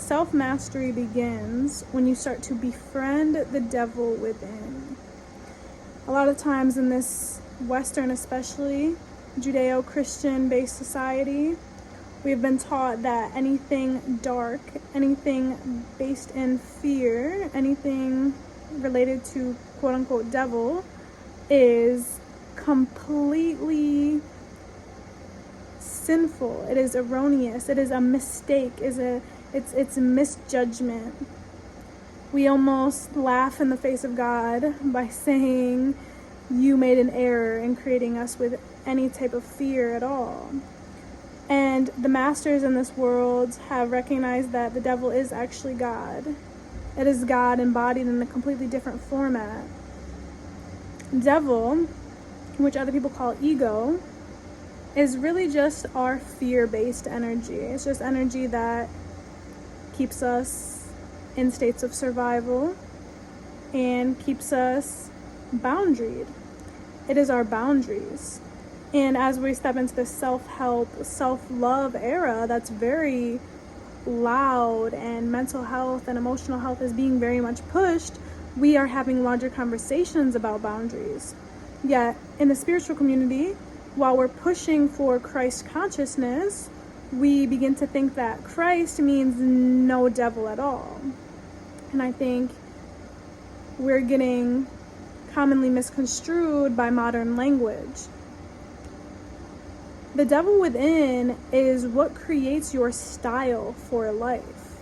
Self-mastery begins when you start to befriend the devil within. A lot of times in this Western, especially Judeo-Christian based society, we've been taught that anything dark, anything based in fear, anything related to quote-unquote devil is completely sinful. It is erroneous. It is a mistake. It's a misjudgment. We almost laugh in the face of God by saying, you made an error in creating us with any type of fear at all. And the masters in this world have recognized that the devil is actually God. It is God embodied in a completely different format. Devil, which other people call ego, is really just our fear-based energy. It's just energy that keeps us in states of survival and keeps us boundaried. It is our boundaries. And as we step into the self-help, self-love era that's very loud and mental health and emotional health is being very much pushed, we are having larger conversations about boundaries. Yet in the spiritual community, while we're pushing for Christ consciousness, we begin to think that Christ means no devil at all. And I think we're getting commonly misconstrued by modern language. The devil within is what creates your style for life.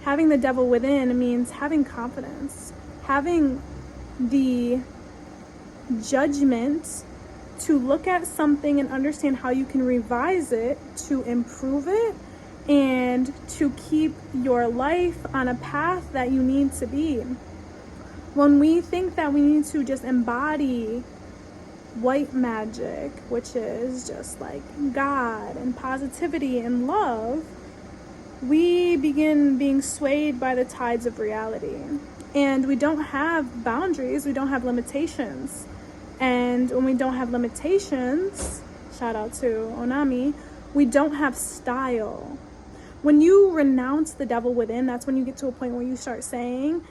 Having the devil within means having confidence, having the judgment to look at something and understand how you can revise it to improve it and to keep your life on a path that you need to be. When we think that we need to just embody white magic, which is just like God and positivity and love, we begin being swayed by the tides of reality. And we don't have boundaries, we don't have limitations. And when we don't have limitations, shout out to Onami, we don't have style. When you renounce the devil within, that's when you get to a point where you start saying,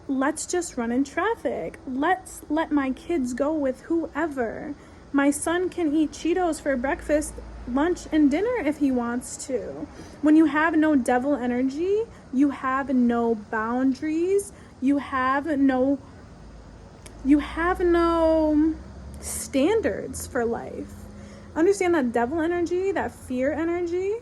let's just run in traffic. Let's let my kids go with whoever. My son can eat Cheetos for breakfast, lunch, and dinner if he wants to. When you have no devil energy, you have no boundaries, you have no standards for life. Understand that devil energy, that fear energy,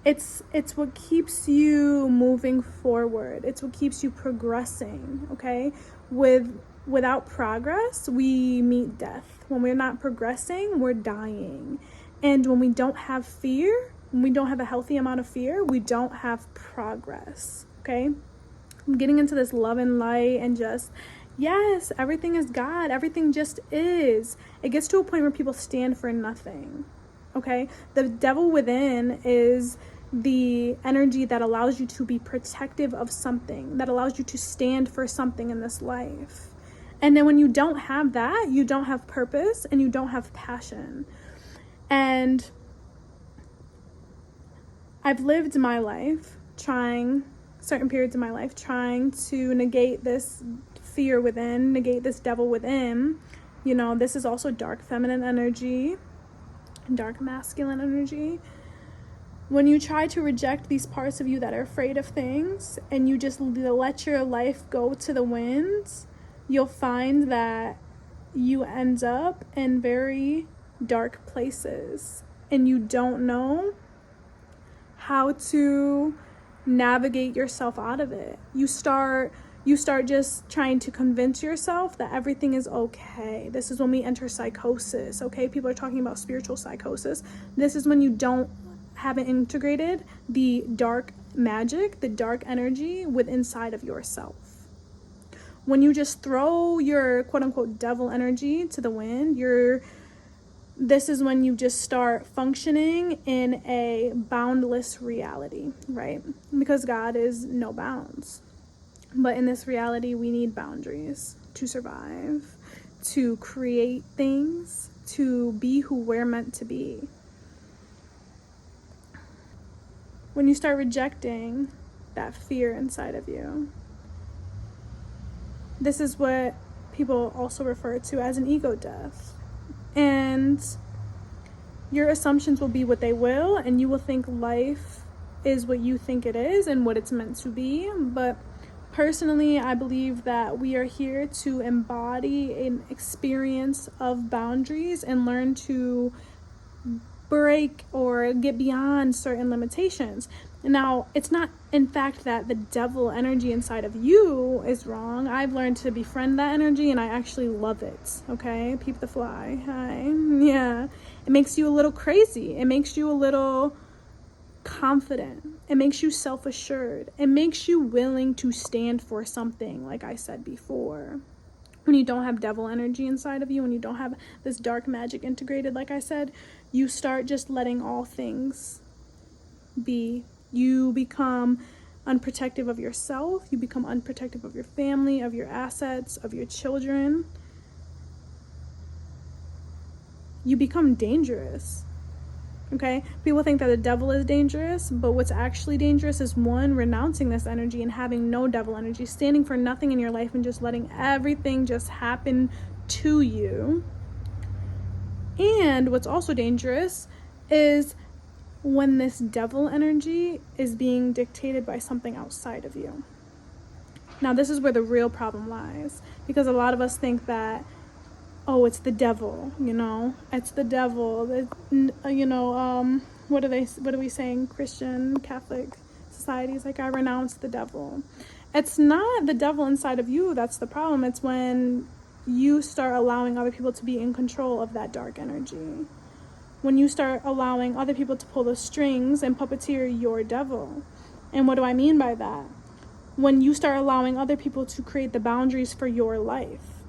it's what keeps you moving forward. It's what keeps you progressing, okay? Without progress, we meet death. When we're not progressing, we're dying. And when we don't have fear, when we don't have a healthy amount of fear, we don't have progress, okay? I'm getting into this love and light and just, yes, everything is God. Everything just is. It gets to a point where people stand for nothing, okay? The devil within is the energy that allows you to be protective of something, that allows you to stand for something in this life. And then when you don't have that, you don't have purpose and you don't have passion. And I've lived my life certain periods of my life trying to negate this fear within, negate this devil within. You know, this is also dark feminine energy, dark masculine energy. When you try to reject these parts of you that are afraid of things and you just let your life go to the winds, you'll find that you end up in very dark places and you don't know how to navigate yourself out of it. You start just trying to convince yourself that everything is okay. This is when we enter psychosis, okay? People are talking about spiritual psychosis. This is when you haven't integrated the dark magic, the dark energy within inside of yourself. When you just throw your quote-unquote devil energy to the wind, this is when you just start functioning in a boundless reality, right? Because God is no bounds. But in this reality, we need boundaries to survive, to create things, to be who we're meant to be. When you start rejecting that fear inside of you. This is what people also refer to as an ego death. And your assumptions will be what they will, and you will think life is what you think it is and what it's meant to be. But personally, I believe that we are here to embody an experience of boundaries and learn to break or get beyond certain limitations. Now, it's not in fact that the devil energy inside of you is wrong. I've learned to befriend that energy, and I actually love it. Okay, peep the fly. Hi. Yeah, it makes you a little crazy. It makes you a little confident. It makes you self-assured. It makes you willing to stand for something, like I said before. When you don't have devil energy inside of you, when you don't have this dark magic integrated, like I said, you start just letting all things be. You become unprotective of yourself. You become unprotective of your family, of your assets, of your children. You become dangerous. Okay? People think that the devil is dangerous, but what's actually dangerous is, one, renouncing this energy and having no devil energy, standing for nothing in your life and just letting everything just happen to you. And what's also dangerous is when this devil energy is being dictated by something outside of you. Now, this is where the real problem lies, because a lot of us think that, oh, it's the devil, it's the devil, what are we saying, Christian, Catholic societies, like, I renounce the devil. It's not the devil inside of you that's the problem. It's when you start allowing other people to be in control of that dark energy. When you start allowing other people to pull the strings and puppeteer your devil. And what do I mean by that? When you start allowing other people to create the boundaries for your life.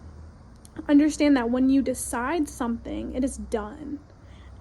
Understand that when you decide something, it is done.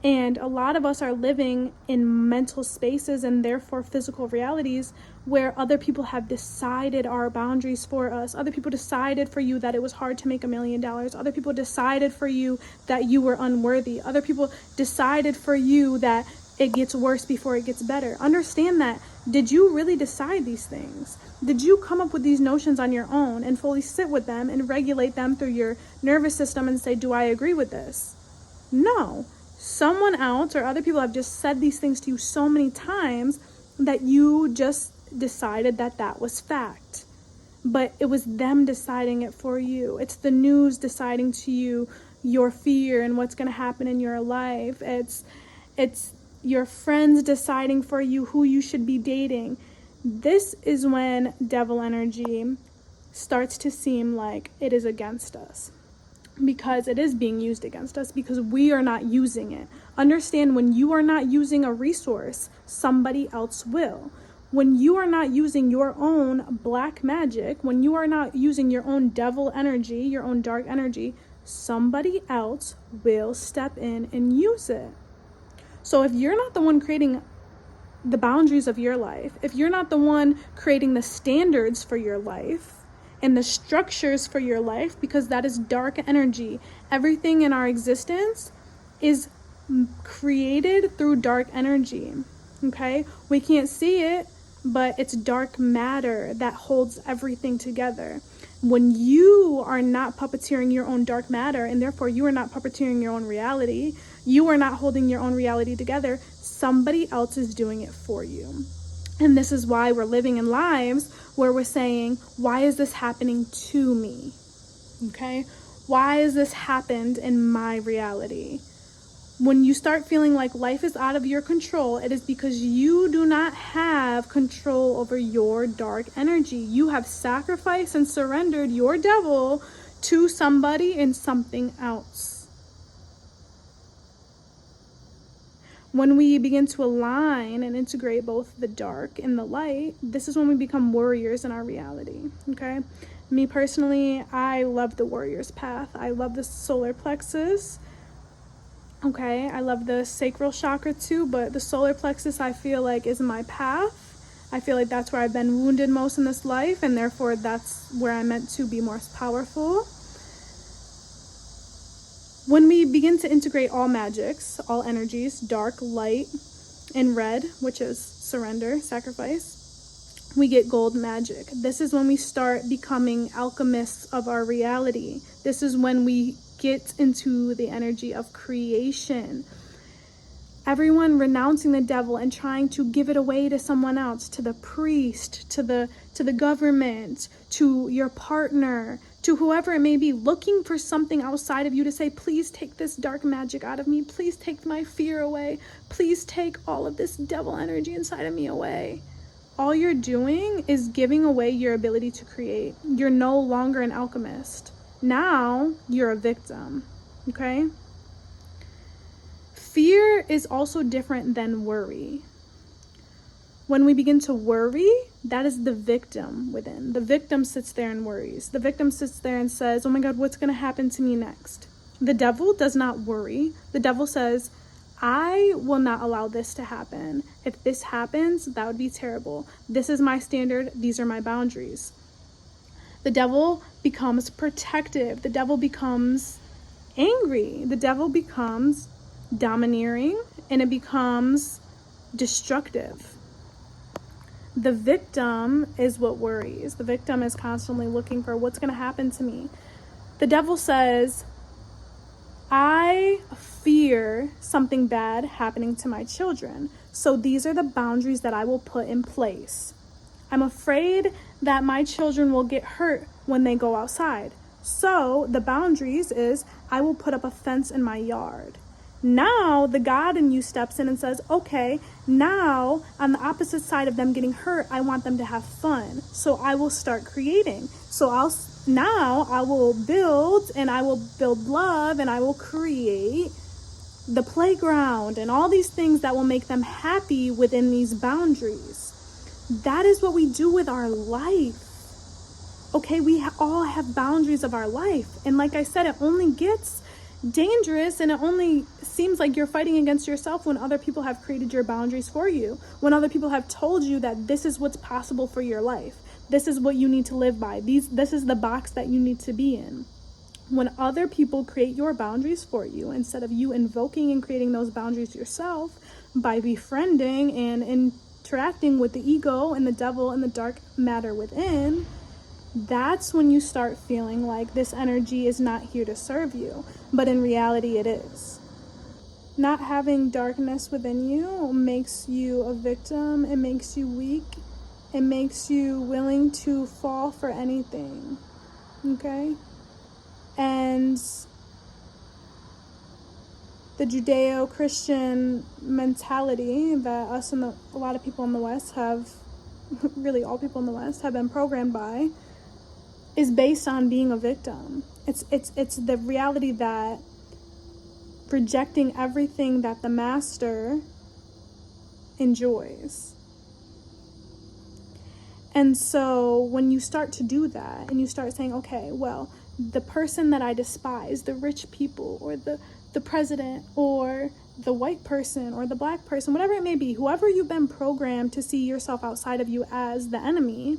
And a lot of us are living in mental spaces and therefore physical realities where other people have decided our boundaries for us. Other people decided for you that it was hard to make $1 million. Other people decided for you that you were unworthy. Other people decided for you that it gets worse before it gets better. Understand that. Did you really decide these things? Did you come up with these notions on your own and fully sit with them and regulate them through your nervous system and say, do I agree with this? No. Someone else or other people have just said these things to you so many times that you just decided that that was fact. But it was them deciding it for you. It's the news deciding to you your fear and what's going to happen in your life. It's your friends deciding for you who you should be dating. This is when devil energy starts to seem like it is against us. Because it is being used against us, because we are not using it. Understand, when you are not using a resource, somebody else will. When you are not using your own black magic, when you are not using your own devil energy, your own dark energy, somebody else will step in and use it. So if you're not the one creating the boundaries of your life, if you're not the one creating the standards for your life, and the structures for your life, because that is dark energy. Everything in our existence is created through dark energy, okay? We can't see it, but it's dark matter that holds everything together. When you are not puppeteering your own dark matter, and therefore you are not puppeteering your own reality, you are not holding your own reality together, somebody else is doing it for you. And this is why we're living in lives where we're saying, why is this happening to me? Okay? Why has this happened in my reality? When you start feeling like life is out of your control, it is because you do not have control over your dark energy. You have sacrificed and surrendered your devil to somebody and something else. When we begin to align and integrate both the dark and the light, this is when we become warriors in our reality, okay? Me personally, I love the warrior's path. I love the solar plexus, okay? I love the sacral chakra too, but the solar plexus I feel like is my path. I feel like that's where I've been wounded most in this life, and therefore that's where I'm meant to be most powerful. When we begin to integrate all magics, all energies, dark, light, and red, which is surrender, sacrifice, we get gold magic. This is when we start becoming alchemists of our reality. This is when we get into the energy of creation. Everyone renouncing the devil and trying to give it away to someone else, to the priest, to the government, to your partner, to whoever it may be, looking for something outside of you to say, please take this dark magic out of me. Please take my fear away. Please take all of this devil energy inside of me away. All you're doing is giving away your ability to create. You're no longer an alchemist. Now you're a victim, okay? Fear is also different than worry. When we begin to worry, that is the victim within. The victim sits there and worries. The victim sits there and says, oh my God, what's going to happen to me next? The devil does not worry. The devil says, I will not allow this to happen. If this happens, that would be terrible. This is my standard. These are my boundaries. The devil becomes protective. The devil becomes angry. The devil becomes domineering, and it becomes destructive. The victim is what worries. The victim is constantly looking for what's going to happen to me. The devil says, I fear something bad happening to my children. So these are the boundaries that I will put in place. I'm afraid that my children will get hurt when they go outside. So the boundaries is I will put up a fence in my yard. Now the God in you steps in and says, okay, now on the opposite side of them getting hurt, I want them to have fun. So I will start creating. So I will build, and I will build love, and I will create the playground and all these things that will make them happy within these boundaries. That is what we do with our life. Okay, we all have boundaries of our life. And like I said, it only gets dangerous, and it only seems like you're fighting against yourself when other people have created your boundaries for you, when other people have told you that this is what's possible for your life, this is what you need to live by, this is the box that you need to be in. When other people create your boundaries for you, instead of you invoking and creating those boundaries yourself by befriending and interacting with the ego and the devil and the dark matter within, that's when you start feeling like this energy is not here to serve you. But in reality, it is. Not having darkness within you makes you a victim. It makes you weak. It makes you willing to fall for anything. Okay? And the Judeo-Christian mentality that us and a lot of people in the West have, really all people in the West, have been programmed by, is based on being a victim. It's the reality that rejecting everything that the master enjoys. And so when you start to do that and you start saying, okay, well, the person that I despise, the rich people or the president or the white person or the black person, whatever it may be, whoever you've been programmed to see yourself outside of you as the enemy,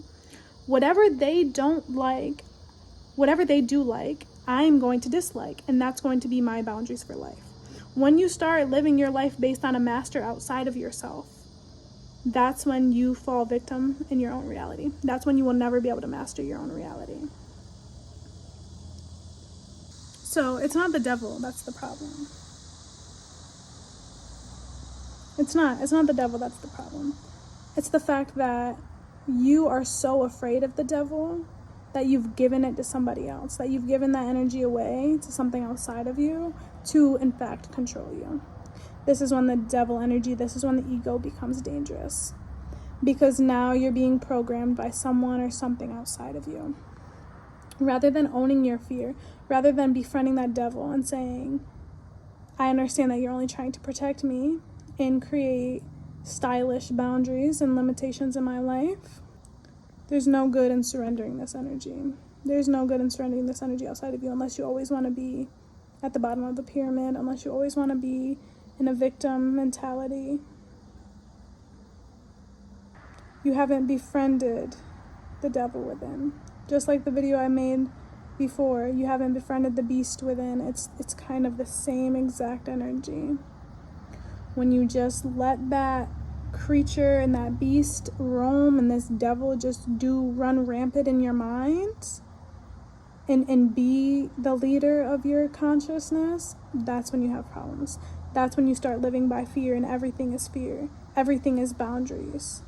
whatever they don't like, whatever they do like, I'm going to dislike, and that's going to be my boundaries for life. When you start living your life based on a master outside of yourself, that's when you fall victim in your own reality. That's when you will never be able to master your own reality. So it's not the devil that's the problem. It's not the devil that's the problem. It's the fact that you are so afraid of the devil that you've given it to somebody else, that you've given that energy away to something outside of you to, in fact, control you. This is when the devil energy, this is when the ego becomes dangerous. Because now you're being programmed by someone or something outside of you. Rather than owning your fear, rather than befriending that devil and saying, I understand that you're only trying to protect me and create stylish boundaries and limitations in my life, there's no good in surrendering this energy. There's no good in surrendering this energy outside of you unless you always want to be at the bottom of the pyramid, unless you always want to be in a victim mentality. You haven't befriended the devil within. Just like the video I made before, you haven't befriended the beast within. It's kind of the same exact energy. When you just let that creature and that beast roam and this devil just do run rampant in your mind and be the leader of your consciousness, that's when you have problems. That's when you start living by fear, and everything is fear. Everything is boundaries.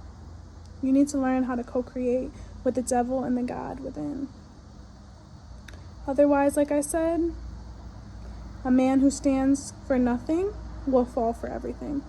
You need to learn how to co-create with the devil and the God within. Otherwise, like I said, a man who stands for nothing will fall for everything.